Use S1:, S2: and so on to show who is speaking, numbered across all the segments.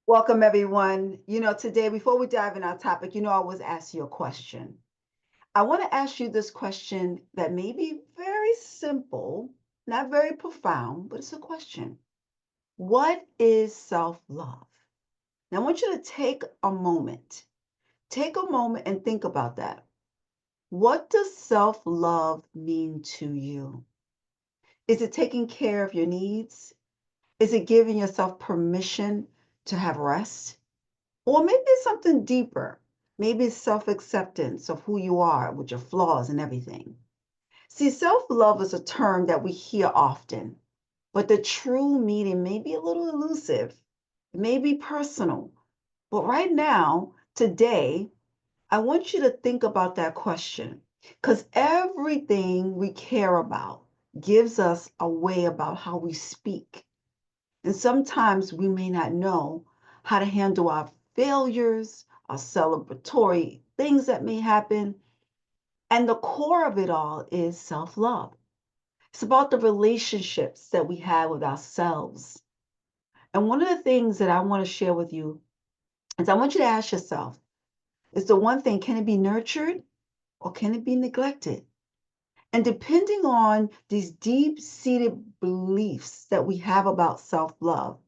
S1: Welcome, everyone. Today, before we dive in our topic, I always ask you a question. I want to ask you this question that may be very simple, not very profound, but it's a question. What is self love? Now, I want you to take a moment. Take a moment and think about that. What does self love mean to you? Is it taking care of your needs? Is it giving yourself permission to have rest? Or maybe it's something deeper. Maybe it's self acceptance of who you are with your flaws and everything. See, self love is a term that we hear often, but the true meaning may be a little elusive, it may be personal. But right now, today, I want you to think about that question because everything we care about gives us a way about how we speak. And sometimes we may not know how to handle our failures, our celebratory things that may happen. And the core of it all is self love. It's about the relationships that we have with ourselves. And one of the things that I want to share with you is I want you to ask yourself is the one thing, can it be nurtured or can it be neglected? And depending on these deep seated beliefs that we have about self love,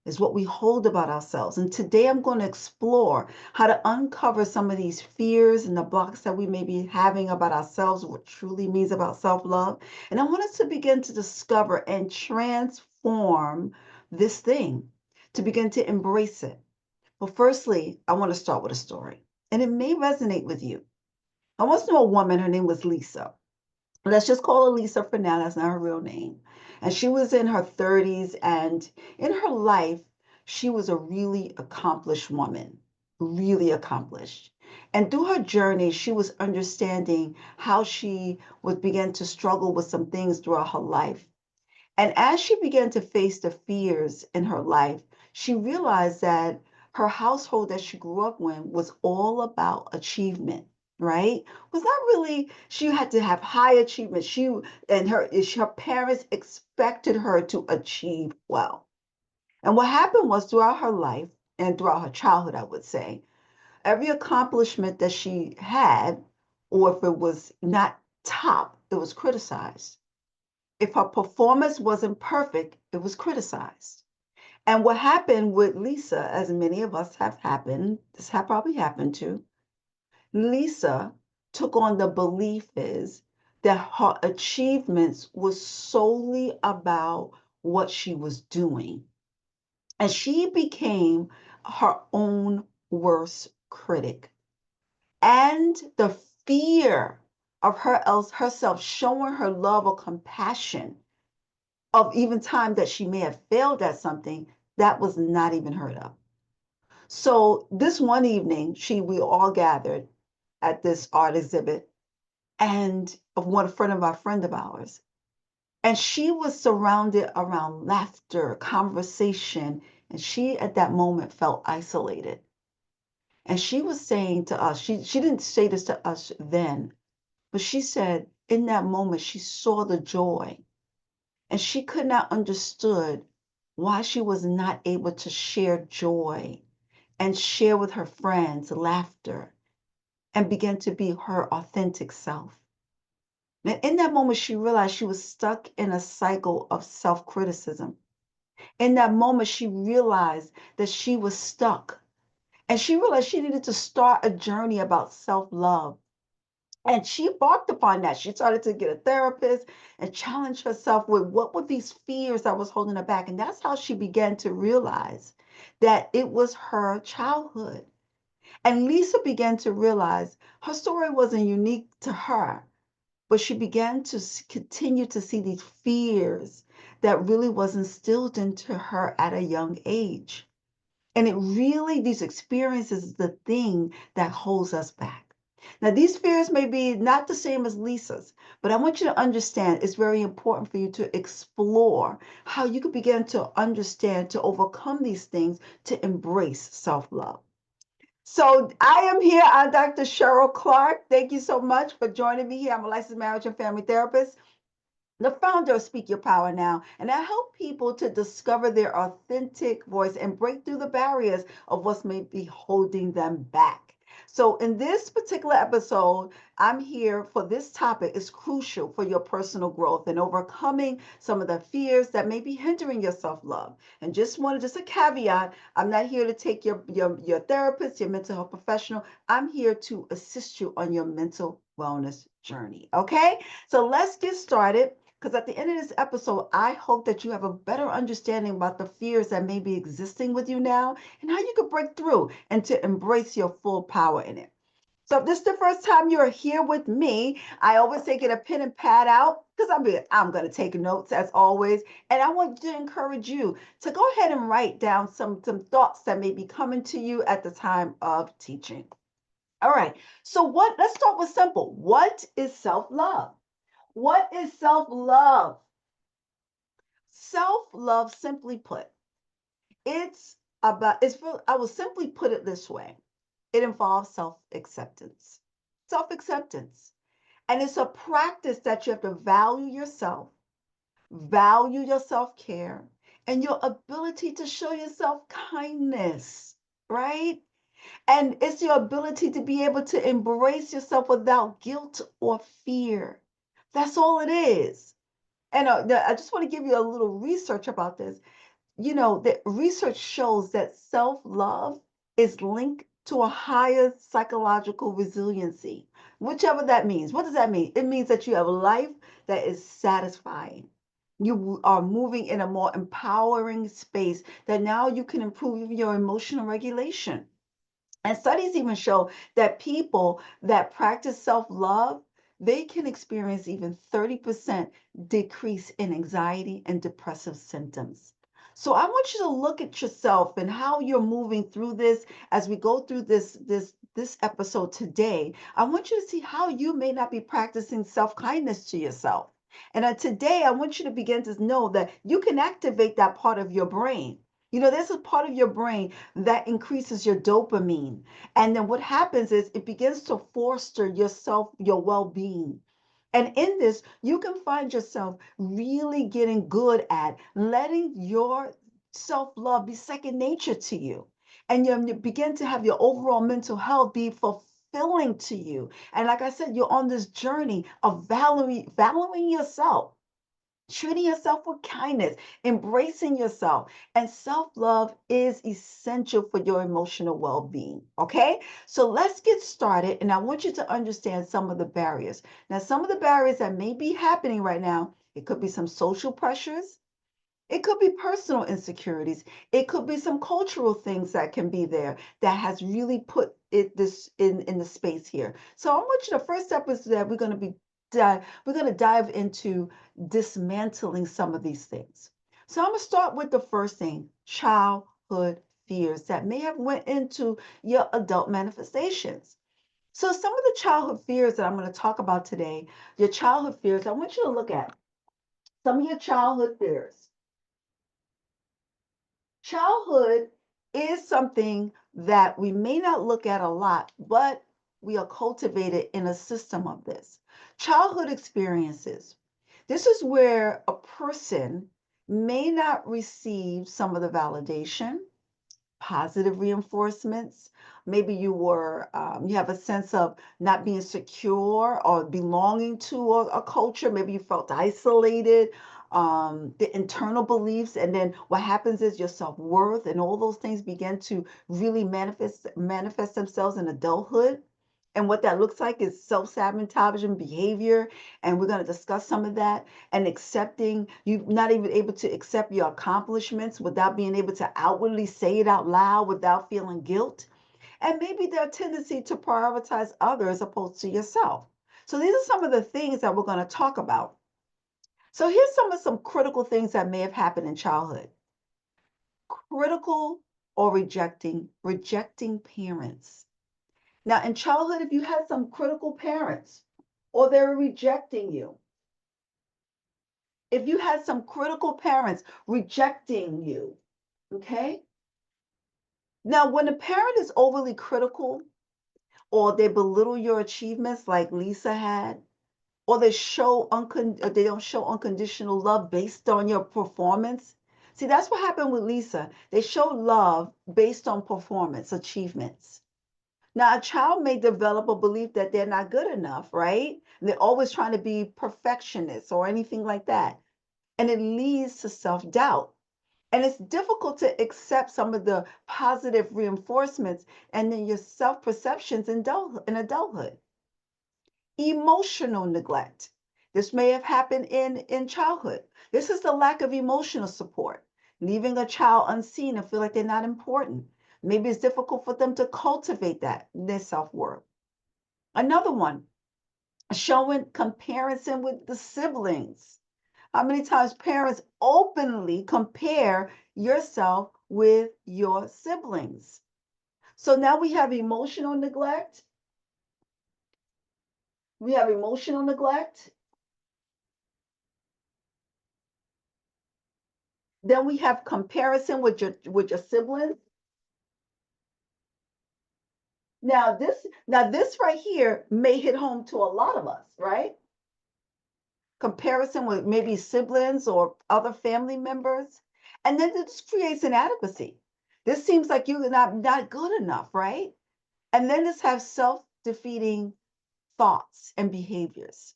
S1: is what we hold about ourselves. And today I'm going to explore how to uncover some of these fears and the blocks that we may be having about ourselves, what truly means about self love. And I want us to begin to discover and transform this thing, to begin to embrace it. Well, firstly, I want to start with a story, and it may resonate with you. I once knew a woman, her name was Lisa. Let's just call her Lisa for now. That's not her real name. And she was in her 30s, and in her life, she was a really accomplished woman, really accomplished. And through her journey, she was understanding how she would begin to struggle with some things throughout her life. And as she began to face the fears in her life, she realized that her household that she grew up in was all about achievement, right? Was not really, she had to have high achievement. Her parents expected her to achieve well. And what happened was throughout her life and throughout her childhood, I would say, every accomplishment that she had, or if it was not top, it was criticized. If her performance wasn't perfect, it was criticized. And what happened with Lisa, as many of us have happened, this have probably happened to, Lisa took on the belief is that her achievements was solely about what she was doing. And she became her own worst critic. And the fear of herself showing her love or compassion of even time that she may have failed at something, that was not even heard of. So this one evening, we all gathered at this art exhibit and of one friend of our friend of ours. And she was surrounded around laughter, conversation, and she at that moment felt isolated. And she was saying to us, she didn't say this to us then, but she said in that moment she saw the joy and she could not understood why she was not able to share joy and share with her friends laughter and begin to be her authentic self. And in that moment, she realized she was stuck in a cycle of self criticism. In that moment, she realized that she was stuck. And she realized she needed to start a journey about self love. And she embarked upon that. She started to get a therapist and challenge herself with what were these fears that was holding her back. And that's how she began to realize that it was her childhood. And Lisa began to realize her story wasn't unique to her, but she began to continue to see these fears that really was instilled into her at a young age. And it really, these experiences is the thing that holds us back. Now, these fears may be not the same as Lisa's, but I want you to understand it's very important for you to explore how you can begin to understand to overcome these things to embrace self love. So I am here. I'm Dr. Cheryl Clarke. Thank you so much for joining me here. I'm a licensed marriage and family therapist. the founder of Speak Your Power Now, and I help people to discover their authentic voice and break through the barriers of what's maybe holding them back. So, in this particular episode, I'm here for this topic is crucial for your personal growth and overcoming some of the fears that may be hindering your self-love. And just a caveat, I'm not here to take your therapist, your mental health professional. I'm here to assist you on your mental wellness journey. Okay? So let's get started. Because at the end of this episode, I hope that you have a better understanding about the fears that may be existing with you now and how you can break through and to embrace your full power in it. So if this is the first time you're here with me, I always say get a pen and pad out because I'm going to take notes as always. And I want to encourage you to go ahead and write down some thoughts that may be coming to you at the time of teaching. All right. So let's start with simple. What is self-love? What is self-love? Self-love, simply put, I will simply put it this way. It involves self-acceptance. Self-acceptance. And it's a practice that you have to value your self-care, and your ability to show yourself kindness, right? And it's your ability to be able to embrace yourself without guilt or fear. That's all it is. And I just want to give you a little research about this. You know, the research shows that self-love is linked to a higher psychological resiliency, whichever that means. What does that mean? It means that you have a life that is satisfying. You are moving in a more empowering space that now you can improve your emotional regulation. And studies even show that people that practice self-love, they can experience even 30% decrease in anxiety and depressive symptoms. So I want you to look at yourself and how you're moving through this as we go through this episode today. I want you to see how you may not be practicing self-kindness to yourself. And today I want you to begin to know that you can activate that part of your brain. You know, there's a part of your brain that increases your dopamine. And then what happens is it begins to foster your well-being. And in this, you can find yourself really getting good at letting your self-love be second nature to you. And you begin to have your overall mental health be fulfilling to you. And like I said, you're on this journey of valuing yourself, treating yourself with kindness, embracing yourself. And self love is essential for your emotional well being. Okay, so let's get started. And I want you to understand some of the barriers. Now, some of the barriers that may be happening right now, it could be some social pressures. It could be personal insecurities. It could be some cultural things that can be there that has really put this in the space here. So I want you, the first step is that we're going to dive into dismantling some of these things. So I'm going to start with the first thing, childhood fears that may have went into your adult manifestations. So some of the childhood fears that I'm going to talk about today, your childhood fears, I want you to look at some of your childhood fears. Childhood is something that we may not look at a lot, but we are cultivated in a system of this. Childhood experiences. This is where a person may not receive some of the validation, positive reinforcements. Maybe you have a sense of not being secure or belonging to a culture. Maybe you felt isolated, the internal beliefs. And then what happens is your self-worth and all those things begin to really manifest themselves in adulthood. And what that looks like is self-sabotaging behavior. And we're going to discuss some of that, and accepting you not even able to accept your accomplishments without being able to outwardly say it out loud without feeling guilt. And maybe their tendency to prioritize others opposed to yourself. So these are some of the things that we're going to talk about. So here's some critical things that may have happened in childhood. Critical or rejecting parents. Now, in childhood, if you had some critical parents or they were rejecting you, if you had some critical parents rejecting you, okay? Now, when a parent is overly critical or they belittle your achievements like Lisa had, or they don't show unconditional love based on your performance. See, that's what happened with Lisa. They show love based on performance, achievements. Now, a child may develop a belief that they're not good enough, right? And they're always trying to be perfectionists or anything like that. And it leads to self doubt. And it's difficult to accept some of the positive reinforcements and then your self perceptions in adulthood. Emotional neglect. This may have happened in childhood. This is the lack of emotional support, leaving a child unseen and feel like they're not important. Maybe it's difficult for them to cultivate that, their self worth. Another one, showing comparison with the siblings. How many times parents openly compare yourself with your siblings? So now we have emotional neglect. We have emotional neglect. Then we have comparison with your siblings. Now this right here may hit home to a lot of us, right? Comparison with maybe siblings or other family members. And then this creates inadequacy. This seems like you're not good enough, right? And then this has self-defeating thoughts and behaviors.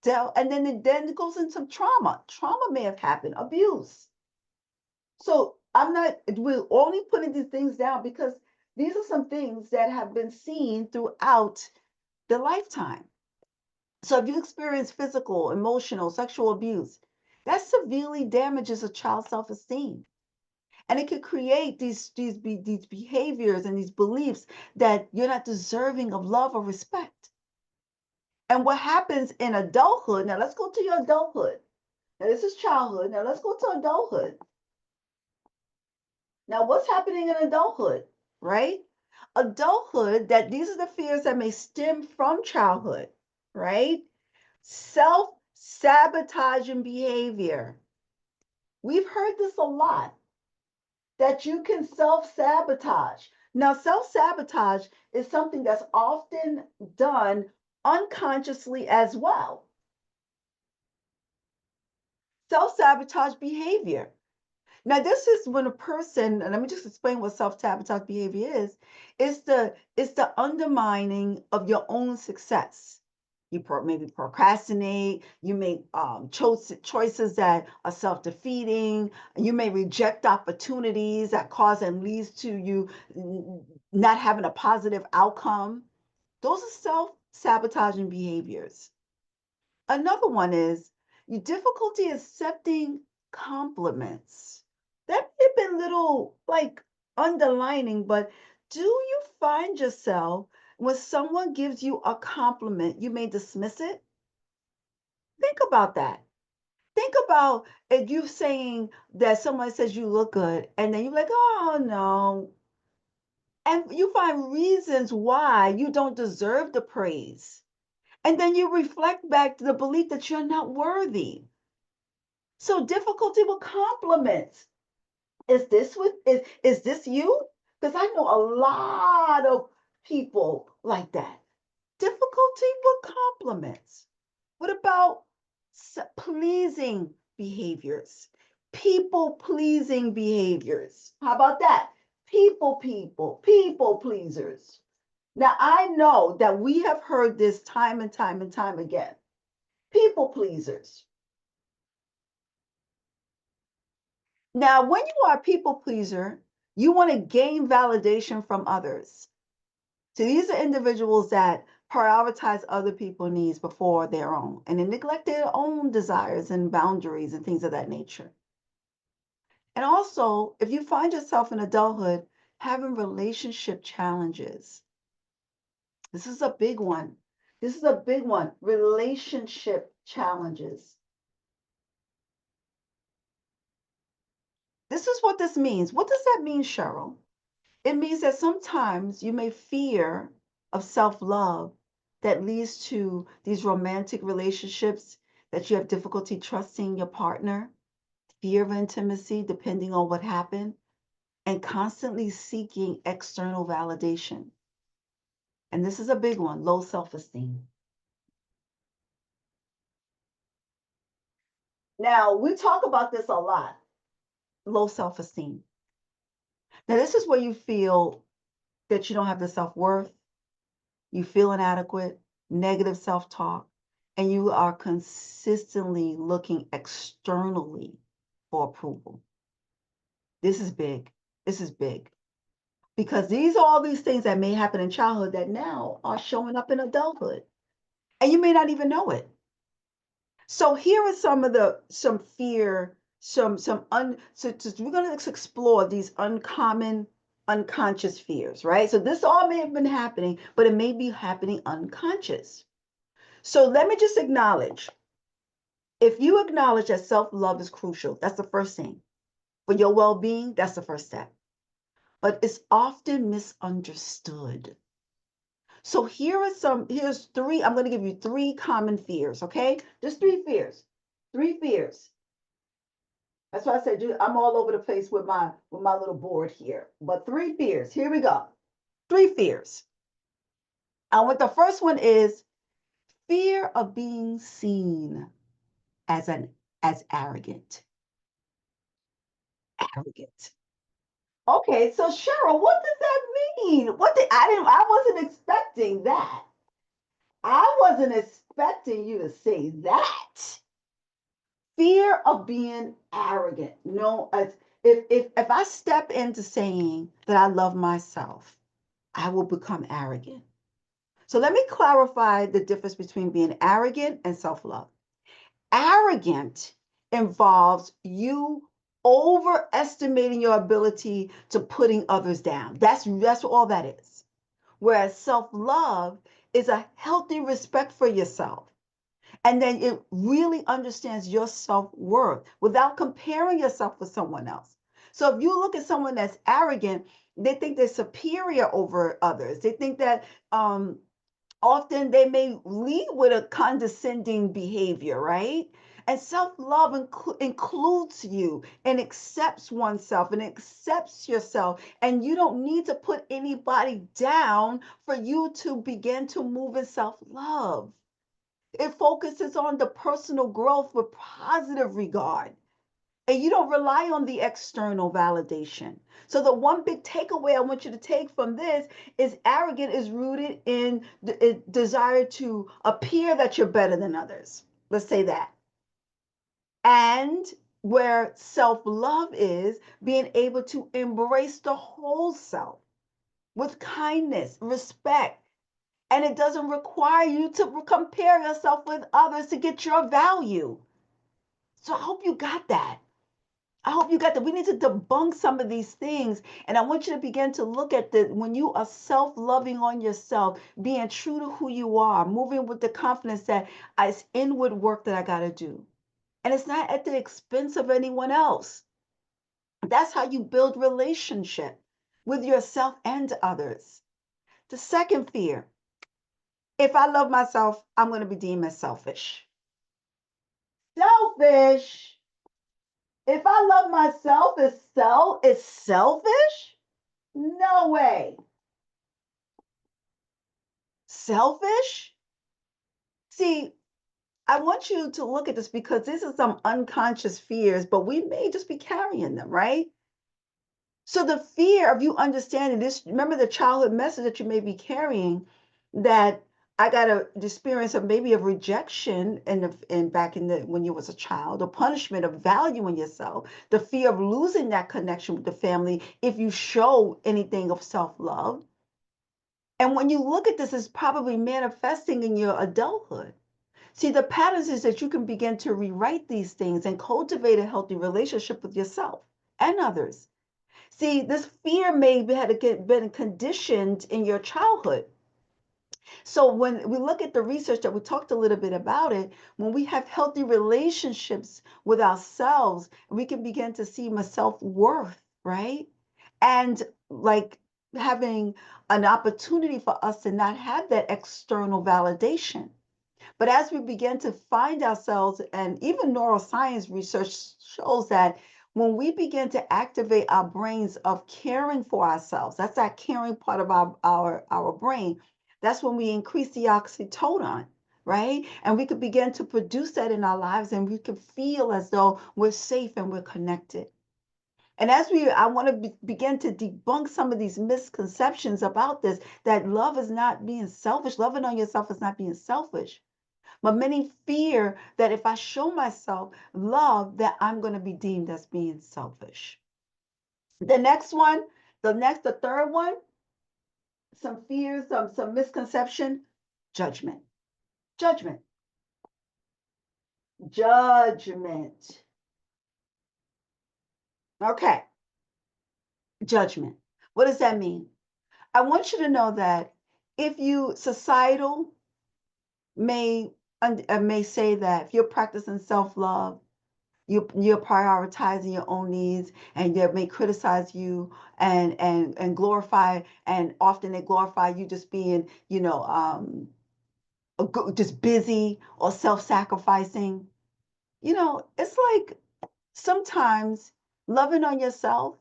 S1: And then it goes into trauma. Trauma may have happened, abuse. So we're only putting these things down because these are some things that have been seen throughout the lifetime. So if you experience physical, emotional, sexual abuse, that severely damages a child's self-esteem. And it could create these behaviors and these beliefs that you're not deserving of love or respect. And what happens in adulthood, now let's go to your adulthood. Now this is childhood. Now let's go to adulthood. Now, what's happening in adulthood, right? Adulthood, that these are the fears that may stem from childhood, right? Self sabotaging behavior. We've heard this a lot that you can self sabotage. Now, self sabotage is something that's often done unconsciously as well. Self sabotage behavior. Now, this is when a person, and let me just explain what self-sabotage behavior is. It's the undermining of your own success. Maybe procrastinate, you make choices that are self-defeating, you may reject opportunities that cause and leads to you not having a positive outcome. Those are self-sabotaging behaviors. Another one is your difficulty accepting compliments. That may have been little like underlining, but do you find yourself when someone gives you a compliment, you may dismiss it? Think about that. Think about if you saying that someone says you look good, and then you're like, oh no. And you find reasons why you don't deserve the praise. And then you reflect back to the belief that you're not worthy. So difficulty with compliments. Is this you? Because I know a lot of people like that. Difficulty with compliments. What about pleasing behaviors? People pleasing behaviors. How about that? People pleasers. Now I know that we have heard this time and time and time again. People pleasers. Now, when you are a people pleaser, you want to gain validation from others. So these are individuals that prioritize other people's needs before their own, and they neglect their own desires and boundaries and things of that nature. And also, if you find yourself in adulthood having relationship challenges, this is a big one. This is a big one. Relationship challenges. This is what this means. What does that mean, Cheryl? It means that sometimes you may fear of self-love that leads to these romantic relationships that you have difficulty trusting your partner, fear of intimacy, depending on what happened, and constantly seeking external validation. And this is a big one, low self-esteem. Now, we talk about this a lot, low self esteem. Now, this is where you feel that you don't have the self worth, you feel inadequate, negative self talk, and you are consistently looking externally for approval. This is big. This is big because these are all these things that may happen in childhood that now are showing up in adulthood, and you may not even know it. So here are some fear, some un so we're gonna explore these uncommon unconscious fears, right? So this all may have been happening, but it may be happening unconscious. So let me just acknowledge, if you acknowledge that self-love is crucial, that's the first thing. For your well-being, that's the first step. But it's often misunderstood. So here's three, I'm going to give you three common fears, okay? Just three fears. Three fears. That's why I said I'm all over the place with my little board here. But three fears. Here we go. Three fears. And what the first one is, fear of being seen as arrogant. Arrogant. Okay, so Cheryl, what does that mean? I wasn't expecting that. I wasn't expecting you to say that. Fear of being arrogant. No, if I step into saying that I love myself, I will become arrogant. So let me clarify the difference between being arrogant and self-love. Arrogant involves you overestimating your ability to putting others down. That's all that is. Whereas self-love is a healthy respect for yourself. And then it really understands your self-worth without comparing yourself with someone else. So if you look at someone that's arrogant, they think they're superior over others. They think that often they may lead with a condescending behavior, right? And self-love includes you and accepts oneself and accepts yourself. And you don't need to put anybody down for you to begin to move in self-love. It focuses on the personal growth with positive regard. And you don't rely on the external validation. So the one big takeaway I want you to take from this is arrogant is rooted in the desire to appear that you're better than others. Let's say that. And where self-love is being able to embrace the whole self with kindness, respect, and it doesn't require you to compare yourself with others to get your value. So I hope you got that. I hope you got that. We need to debunk some of these things. And I want you to begin to look at the when you are self-loving on yourself, being true to who you are, moving with the confidence that it's inward work that I got to do. And it's not at the expense of anyone else. That's how you build relationship with yourself and others. The second fear, if I love myself, I'm going to be deemed as selfish. Selfish. If I love myself, is selfish? No way. Selfish? See, I want you to look at this because this is some unconscious fears, but we may just be carrying them, right? So the fear of you understanding this, remember the childhood message that you may be carrying that I got a experience of maybe of rejection in back in the when you was a child, or punishment of valuing yourself, the fear of losing that connection with the family if you show anything of self-love. And when you look at this, it's probably manifesting in your adulthood. See, the patterns is that you can begin to rewrite these things and cultivate a healthy relationship with yourself and others. See, this fear may have been conditioned in your childhood. So when we look at the research that we talked a little bit about it, when we have healthy relationships with ourselves, we can begin to see my self-worth, right? And like having an opportunity for us to not have that external validation. But as we begin to find ourselves, and even neuroscience research shows that when we begin to activate our brains of caring for ourselves, that's that caring part of our brain, that's when we increase the oxytocin, right? And we could begin to produce that in our lives, and we could feel as though we're safe and we're connected. And I want to begin to debunk some of these misconceptions about this, that love is not being selfish. Loving on yourself is not being selfish. But many fear that if I show myself love, that I'm going to be deemed as being selfish. The next one, the third one, some fears, some misconception, judgment. Judgment. Judgment. Okay, judgment. What does that mean? I want you to know that if you societal may may say that if you're practicing self-love, you're prioritizing your own needs, and they may criticize you and glorify, and often they glorify you just being, just busy or self-sacrificing. It's like sometimes loving on yourself,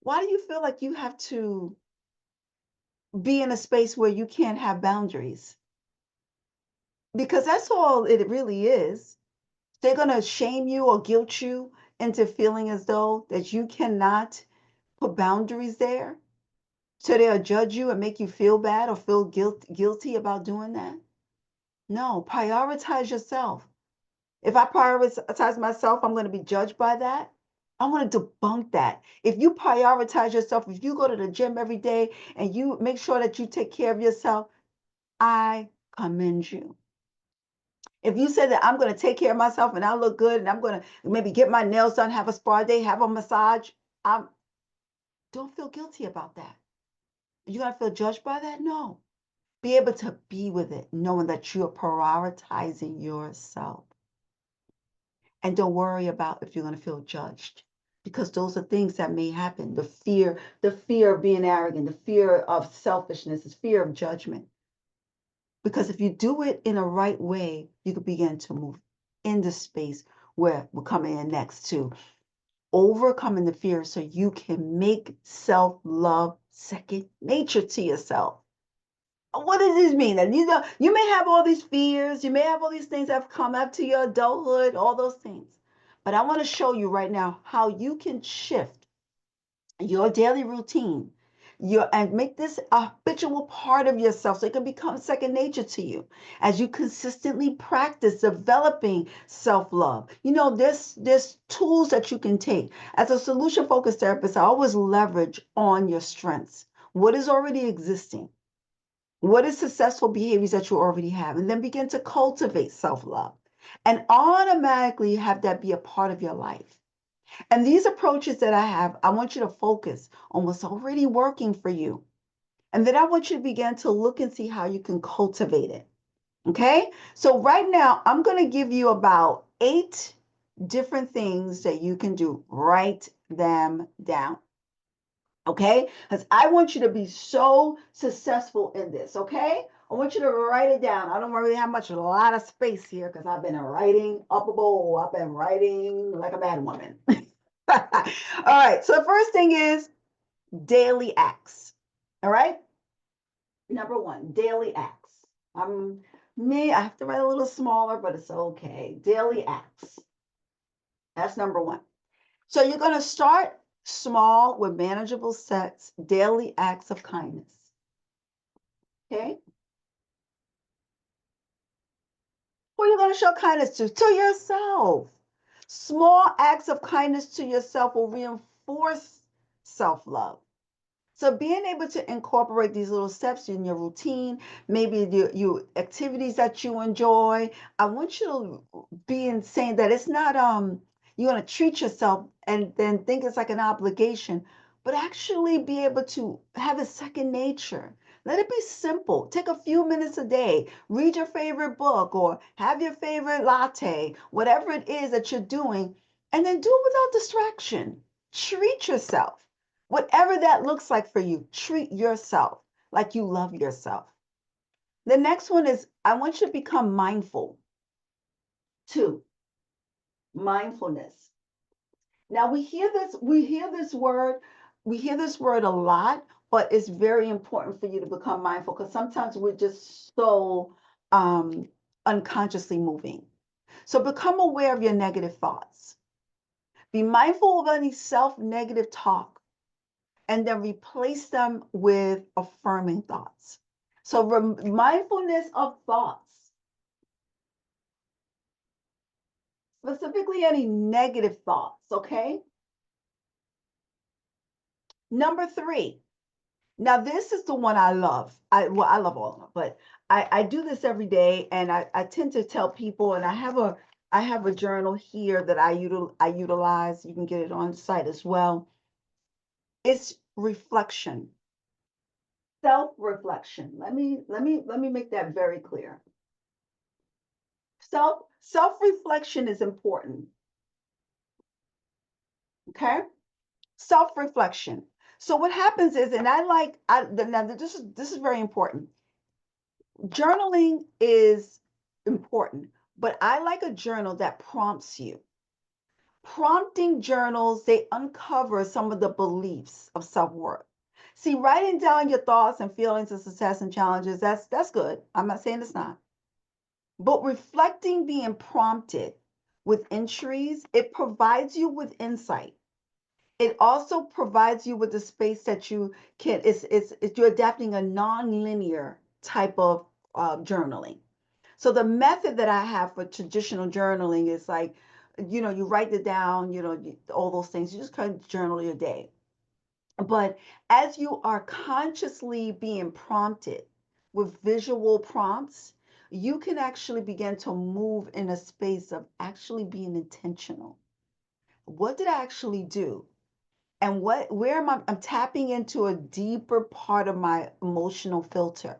S1: why do you feel like you have to be in a space where you can't have boundaries? Because that's all it really is. They're going to shame you or guilt you into feeling as though that you cannot put boundaries there. So they'll judge you and make you feel bad or feel guilty about doing that. No, prioritize yourself. If I prioritize myself, I'm going to be judged by that. I want to debunk that. If you prioritize yourself, if you go to the gym every day and you make sure that you take care of yourself, I commend you. If you say that I'm going to take care of myself and I look good and I'm going to maybe get my nails done, have a spa day, have a massage, I don't feel guilty about that. You're going to feel judged by that? No. Be able to be with it, knowing that you're prioritizing yourself. And don't worry about if you're going to feel judged, because those are things that may happen. The fear of being arrogant, the fear of selfishness, the fear of judgment. Because if you do it in a right way, you can begin to move in the space where we're coming in next to overcoming the fear so you can make self-love second nature to yourself. What does this mean? And you may have all these fears, you may have all these things that have come up to your adulthood, all those things. But I want to show you right now how you can shift your daily routine, and make this a habitual part of yourself so it can become second nature to you as you consistently practice developing self-love. There's tools that you can take. As a solution focused therapist, I always leverage on your strengths, what is already existing, what is successful behaviors that you already have, and then begin to cultivate self-love and automatically have that be a part of your life. And these approaches that I have, I want you to focus on what's already working for you. And then I want you to begin to look and see how you can cultivate it. Okay? So right now, I'm going to give you about 8 different things that you can do. Write them down. Okay? Because I want you to be so successful in this. Okay? I want you to write it down. I don't really have a lot of space here because I've been writing up a bowl. I've been writing like a mad woman. All right. So the first thing is daily acts. All right. Number one, daily acts. I have to write a little smaller, but it's okay. Daily acts. That's number one. So you're going to start small with manageable sets, daily acts of kindness. Okay. Who are you going to show kindness to? To yourself. Small acts of kindness to yourself will reinforce self love. So being able to incorporate these little steps in your routine, maybe your activities that you enjoy, I want you to be in saying that it's not you're gonna treat yourself and then think it's like an obligation, but actually be able to have a second nature. Let it be simple. Take a few minutes a day, read your favorite book or have your favorite latte, whatever it is that you're doing, and then do it without distraction. Treat yourself. Whatever that looks like for you, treat yourself like you love yourself. The next one is I want you to become mindful. 2, mindfulness. Now we hear this word a lot, but it's very important for you to become mindful because sometimes we're just so unconsciously moving. So become aware of your negative thoughts. Be mindful of any self negative talk and then replace them with affirming thoughts. So, mindfulness of thoughts, specifically any negative thoughts, okay? Number three. Now, this is the one I love. I love all of them, but I do this every day, and I tend to tell people, and I have a journal here that I utilize. You can get it on the site as well. It's reflection, self-reflection. Let me make that very clear. Self-reflection is important. Okay, self-reflection. So what happens is, and now this is very important. Journaling is important, but I like a journal that prompts you. Prompting journals, they uncover some of the beliefs of self-worth. See, writing down your thoughts and feelings of success and challenges, that's good. I'm not saying it's not. But reflecting, being prompted with entries, it provides you with insight. It also provides you with the space that you can, you're adapting a non-linear type of journaling. So the method that I have for traditional journaling is like, you write it down, all those things. You just kind of journal your day. But as you are consciously being prompted with visual prompts, you can actually begin to move in a space of actually being intentional. What did I actually do? And where am I? I'm tapping into a deeper part of my emotional filter.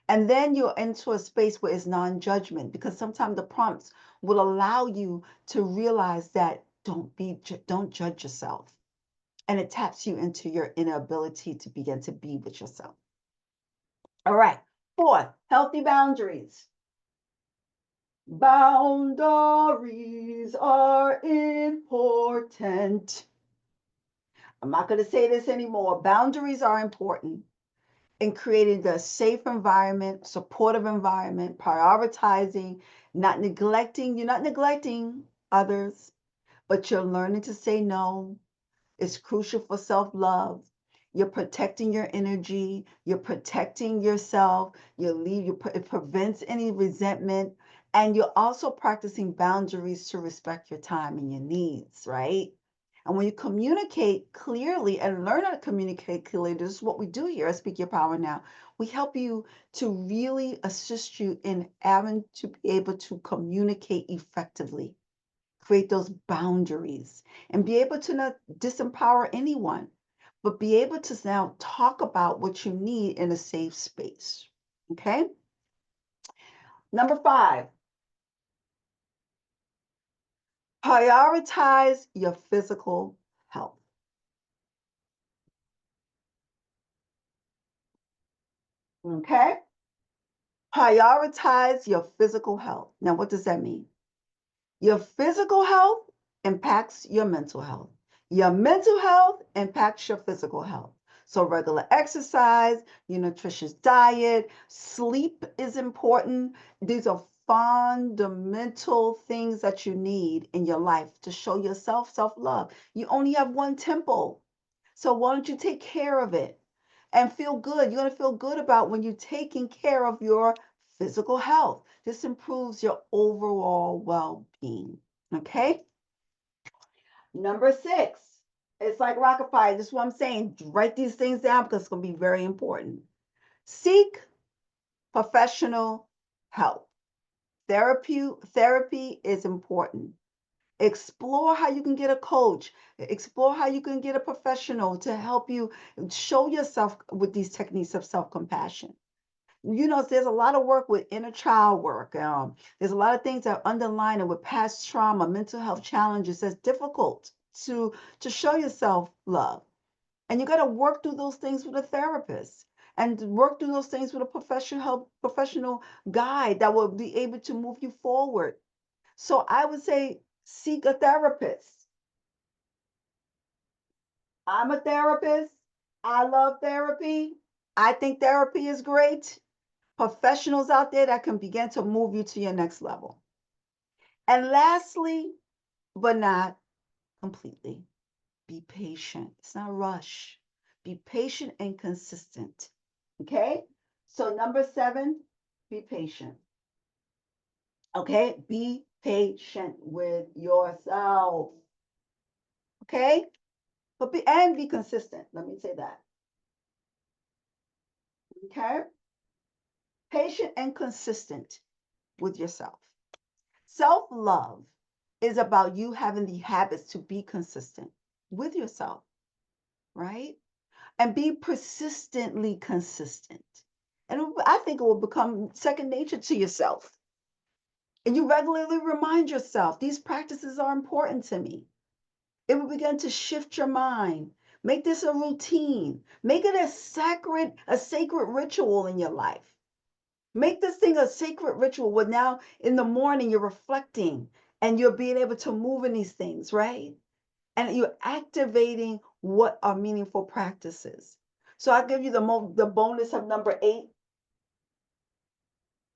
S1: And then you're into a space where it's non-judgment, because sometimes the prompts will allow you to realize that don't judge yourself. And it taps you into your inner ability to begin to be with yourself. All right. Fourth, healthy boundaries. Boundaries are important. I'm not going to say this anymore. Boundaries are important in creating the safe environment, supportive environment, prioritizing, not neglecting. You're not neglecting others, but you're learning to say no. It's crucial for self-love. You're protecting your energy. You're protecting yourself. It prevents any resentment. And you're also practicing boundaries to respect your time and your needs, right? And when you communicate clearly and learn how to communicate clearly, this is what we do here at Speak Your Power Now. We help you to really assist you in having to be able to communicate effectively, create those boundaries, and be able to not disempower anyone, but be able to now talk about what you need in a safe space. Okay? Number 5, prioritize your physical health. Okay? Prioritize your physical health. Now, what does that mean? Your physical health impacts your mental health. Your mental health impacts your physical health. So, regular exercise, your nutritious diet, sleep is important. These are fundamental things that you need in your life to show yourself self love. You only have one temple. So, why don't you take care of it and feel good? You're going to feel good about when you're taking care of your physical health. This improves your overall well being. Okay. Number 6, it's like rocket fire. This is what I'm saying. Write these things down because it's going to be very important. Seek professional help. Therapy is important. Explore how you can get a coach. Explore how you can get a professional to help you show yourself with these techniques of self compassion. There's a lot of work with inner child work. There's a lot of things that underline it with past trauma, mental health challenges that's difficult to show yourself love. And you got to work through those things with a therapist and work through those things with a professional guide that will be able to move you forward. So I would say seek a therapist. I'm a therapist. I love therapy. I think therapy is great. professionals out there that can begin to move you to your next level. And lastly, but not completely, be patient. It's not a rush. Be patient and consistent. Okay? So, number 7, be patient. Okay? Be patient with yourself. Okay? And be consistent. Let me say that. Okay? Patient and consistent with yourself. Self love is about you having the habits to be consistent with yourself, right? And be persistently consistent. And I think it will become second nature to yourself. And you regularly remind yourself, these practices are important to me. It will begin to shift your mind. Make this a routine. Make it a sacred ritual in your life. Make this thing a sacred ritual where now in the morning you're reflecting and you're being able to move in these things, right? And you're activating what are meaningful practices. So I'll give you the bonus of number 8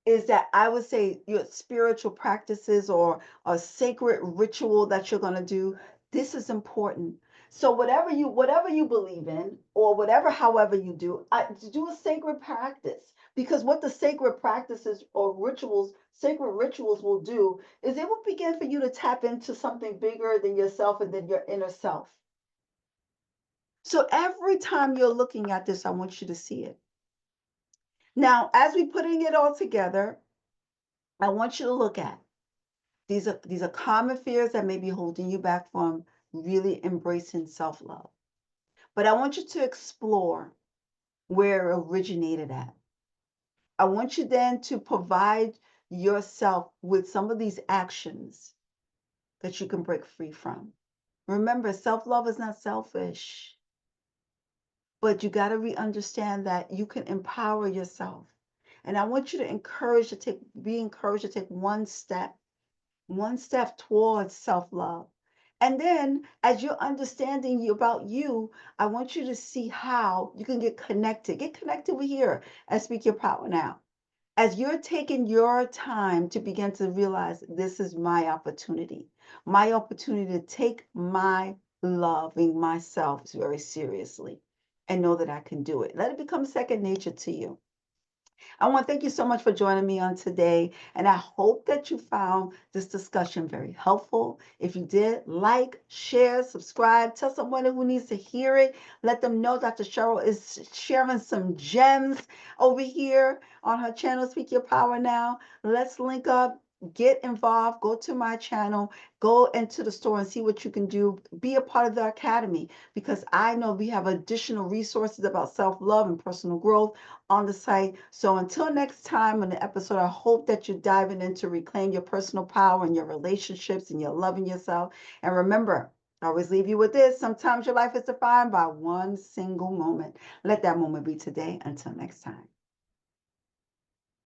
S1: is that I would say your spiritual practices or a sacred ritual that you're going to do. This is important. So whatever you believe in or whatever however you do, do a sacred practice, because what the sacred practices or sacred rituals will do is it will begin for you to tap into something bigger than yourself and than your inner self. So every time you're looking at this, I want you to see it. Now, as we're putting it all together, I want you to look at these are common fears that may be holding you back from really embracing self-love. But I want you to explore where it originated at. I want you then to provide yourself with some of these actions that you can break free from. Remember, self-love is not selfish, but you got to understand that you can empower yourself. And I want you to be encouraged to take one step towards self-love. And then as you're understanding about you, I want you to see how you can get connected. Get connected with here and Speak Your Power Now. As you're taking your time to begin to realize this is my opportunity to take my loving myself very seriously and know that I can do it. Let it become second nature to you. I want to thank you so much for joining me on today, and I hope that you found this discussion very helpful. If you did, like, share, subscribe, tell someone who needs to hear it. Let them know Dr. Cheryl is sharing some gems over here on her channel, Speak Your Power Now. Let's link up. Get involved, go to my channel, go into the store and see what you can do. Be a part of the academy, because I know we have additional resources about self-love and personal growth on the site. So until next time on the episode, I hope that you're diving in to reclaim your personal power and your relationships and you're loving yourself. And remember, I always leave you with this. Sometimes your life is defined by one single moment. Let that moment be today. Until next time.